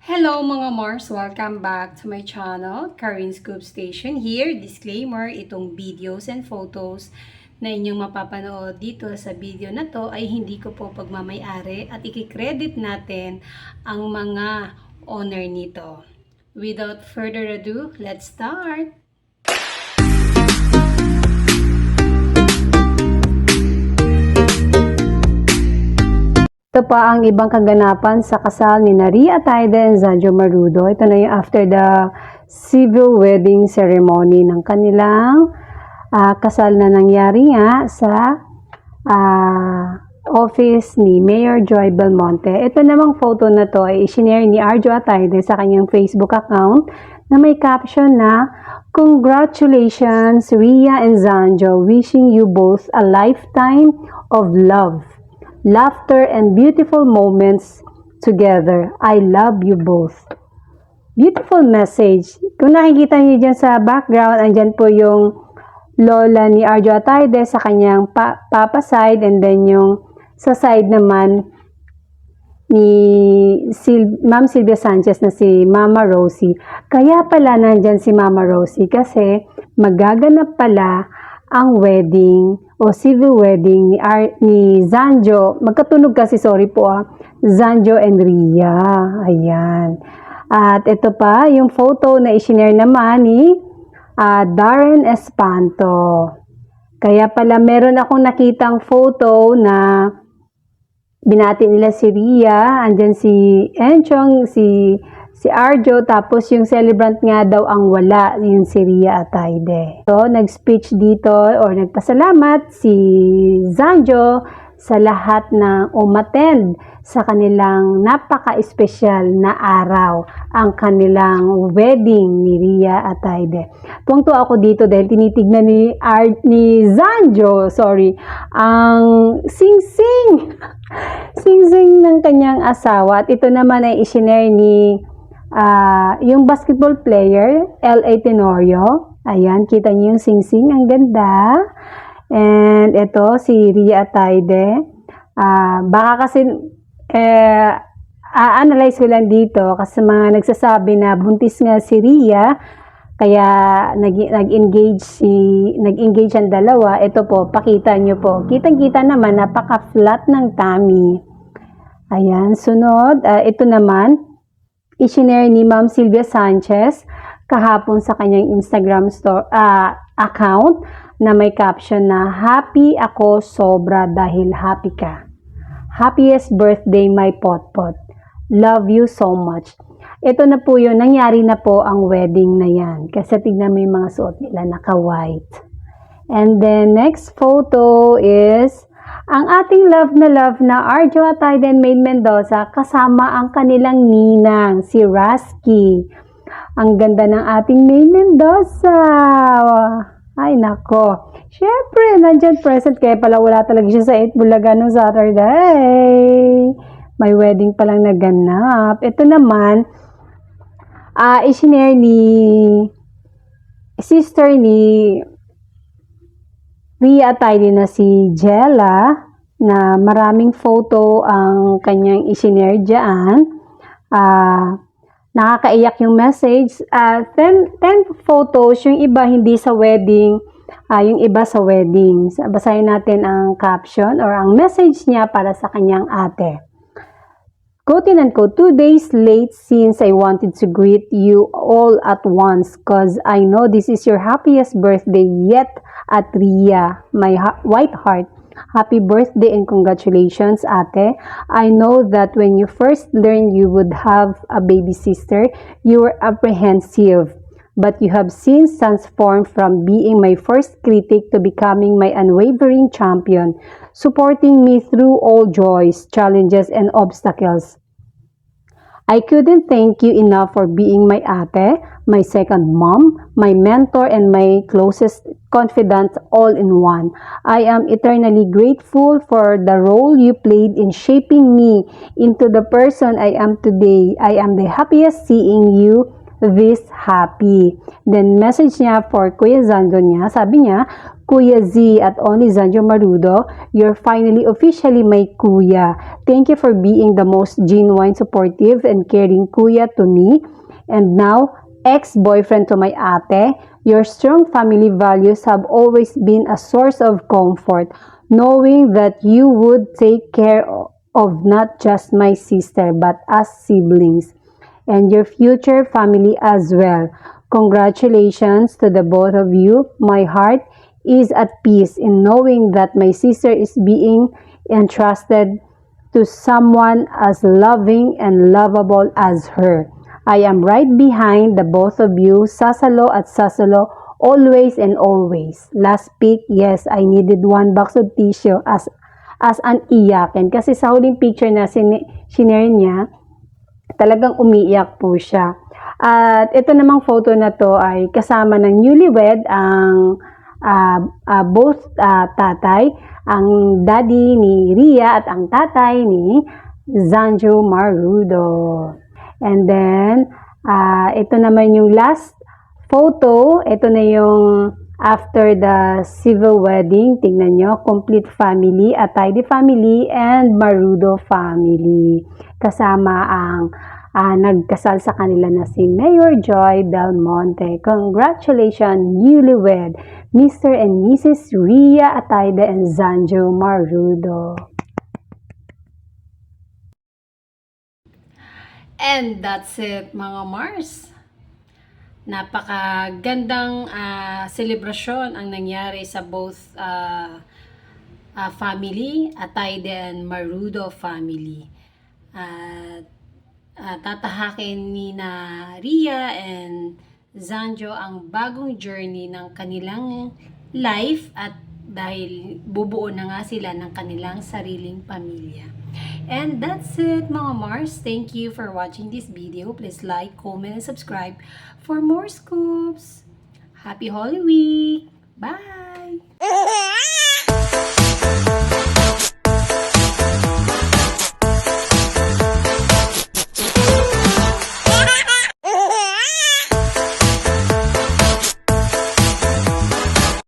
Hello mga Mars! Welcome back to my channel, Karin Scoop Station here. Disclaimer, itong videos and photos na inyong mapapanood dito sa video na to ay hindi ko po pagmamay-ari at ikikredit natin ang mga owner nito. Without further ado, let's start! Ito pa ang ibang kaganapan sa kasal ni Ria Ataide and Zanjo Marudo. Ito na yung after the civil wedding ceremony ng kanilang kasal na nangyari nga sa office ni Mayor Joy Belmonte. Ito namang photo na to ay isinare ni Arjo Ataide sa kanyang Facebook account na may caption na, "Congratulations Ria and Zanjo, wishing you both a lifetime of love, laughter and beautiful moments together. I love you both." Beautiful message. Kung nakikita niyo dyan sa background, andyan po yung lola ni Arjo Ataide sa kanyang papa side, and then yung sa side naman ni Ma'am Sylvia Sanchez na si Mama Rosie. Kaya pala nandyan si Mama Rosie kasi magaganap pala ang wedding o civil wedding ni Zanjo. Magkatunog kasi, sorry po Zanjo and Ria. Ayan. At ito pa, yung photo na isinare naman ni Darren Espanto. Kaya pala meron akong nakitang photo na binati nila si Ria, andyan si Enchong, si Arjo, tapos yung celebrant nga daw ang wala, yung si Ria Ataide. So, nag-speech dito or nagpasalamat si Zanjo sa lahat na umattend sa kanilang napaka-espesyal na araw, ang kanilang wedding ni Ria Ataide. Tuwang-tuwa ako dito dahil tinitignan ni Zanjo, ang sing-sing ng kanyang asawa. At ito naman ay isinare ni yung basketball player, L.A. Tenorio. Ayan, kita niyo yung sing-sing, ang ganda. And ito, si Ria Ataide. Baka kasi, a-analyze ko lang dito kasi mga nagsasabi na buntis nga si Ria, kaya nag-engage ang dalawa. Ito po, pakita nyo po. Kitang-kita naman, napaka-flat ng tummy. Ayan, sunod. Ito naman, isinare ni Ma'am Sylvia Sanchez kahapon sa kanyang Instagram account na may caption na, "Happy ako sobra dahil happy ka. Happiest birthday my potpot. Love you so much." Ito na po yun, nangyari na po ang wedding na yan. Kasi tignan mo yung mga suot nila, naka-white. And then next photo is ang ating love na Arjo Ataide and Maid Mendoza kasama ang kanilang ninang, si Rasky. Ang ganda ng ating Maid Mendoza. Ay nako. Siyempre, nandyan present, kaya pala wala talaga siya sa 8 Bulaga noong Saturday. May wedding palang naganap. Ito naman, isinare ni sister ni Ria Ataide na si Jella, na maraming photo ang kanyang isinare dyan. Nakakaiyak yung message. 10 photos, yung iba hindi sa wedding, yung iba sa wedding. Basahin natin ang caption or ang message niya para sa kanyang ate. Quote and unquote, 2 days late since I wanted to greet you all at once cause I know this is your happiest birthday yet at Ria, my white heart. Happy birthday and congratulations, ate. I know that when you first learned you would have a baby sister, you were apprehensive. But you have since transformed from being my first critic to becoming my unwavering champion, supporting me through all joys, challenges, and obstacles. I couldn't thank you enough for being my ate, my second mom, my mentor, and my closest confidant all in one. I am eternally grateful for the role you played in shaping me into the person I am today. I am the happiest seeing you this happy. Then message niya for Kuya Zanjo niya, sabi niya, Kuya Z at only Zanjo Marudo, you're finally officially my kuya. Thank you for being the most genuine, supportive, and caring kuya to me. And now, ex-boyfriend to my ate, your strong family values have always been a source of comfort, knowing that you would take care of not just my sister but us siblings and your future family as well. Congratulations to the both of you. My heart is at peace in knowing that my sister is being entrusted to someone as loving and lovable as her. I am right behind the both of you, Sasalo at Sasalo, always and always. Last pic, yes, I needed one box of tissue as an iyakin. Kasi sa huling picture na sinare niya, talagang umiiyak po siya. At ito namang photo na to ay kasama ng newlywed ang both tatay, ang daddy ni Ria at ang tatay ni Zanjo Marudo. And then, ito naman yung last photo. Ito na yung after the civil wedding. Tingnan nyo, complete family, Atayde family, and Marudo family. Kasama ang nagkasal sa kanila na si Mayor Joy Belmonte. Congratulations, newlywed, Mr. and Mrs. Ria Atayde and Zanjo Marudo. And that's it, mga Mars. Napakagandang selebrasyon ang nangyari sa both family, Atayde and Marudo family. Tatahakin ni na Ria and Zanjo ang bagong journey ng kanilang life at dahil bubuo na nga sila ng kanilang sariling pamilya. And that's it, mga Mars. Thank you for watching this video. Please like, comment, and subscribe for more scoops. Happy Holy Week! Bye!